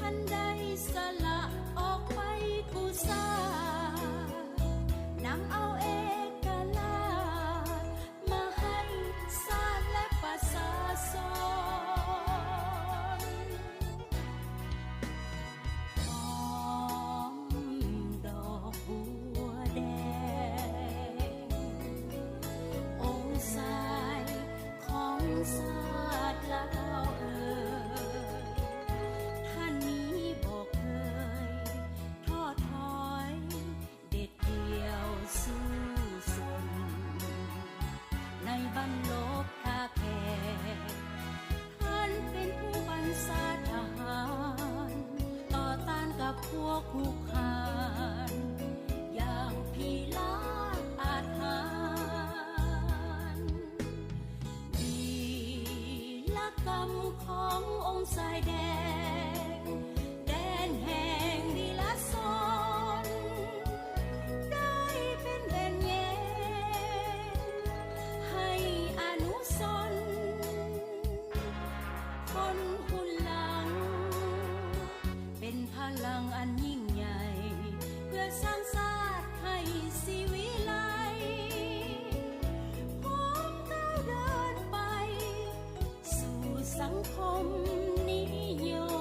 านได้สละออกไปทุสานำเอาเอกราชมาให้ศาลและประชาชนหอมดอกบัวแดงองค์ชายของชาติลาวท่านนี้บอกเคยท้อถอยเด็ดเดี่ยวสู้สนในบรรลบท่าแพท่านเป็นผู้บัญชาทหารต่อต้านกับพวกคุกคานอย่างพีลาอาถรรพ์วีรกรรมขององค์ชายแดงแดนแห่งวีรชนได้เป็นแบนแยงให้อนุสรณ์คนหุ่นหลังเป็นพลังอันยิ่งใหญ่เพื่อสร้างชาติให้สิวิไลพร้อมก้าวเดินไปสู่สังคมนิยม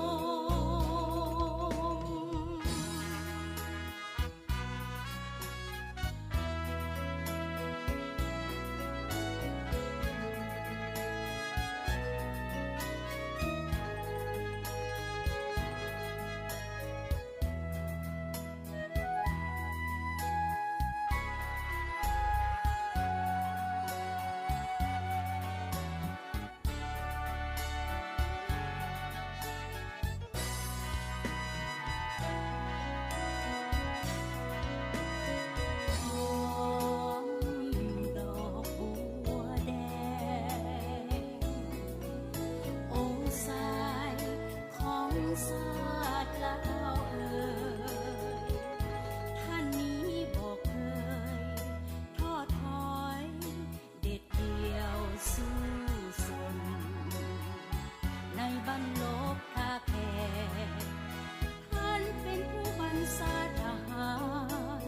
หอมดอกบัวแดงองค์ชายของชาติลาวท่านนี้บอกเคยท้อถอยเด็ดเดี่ยวสู้สนในบรรลบท่าแพท่านเป็นผู้บัญชาทหาร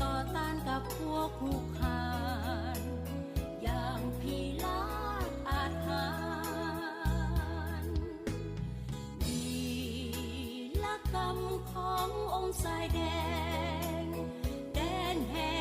ต่อต้านกับพวกคุกคานอย่างพีลาอาถรรพ์วีรกรรมขององค์ชายแดงแดนแห่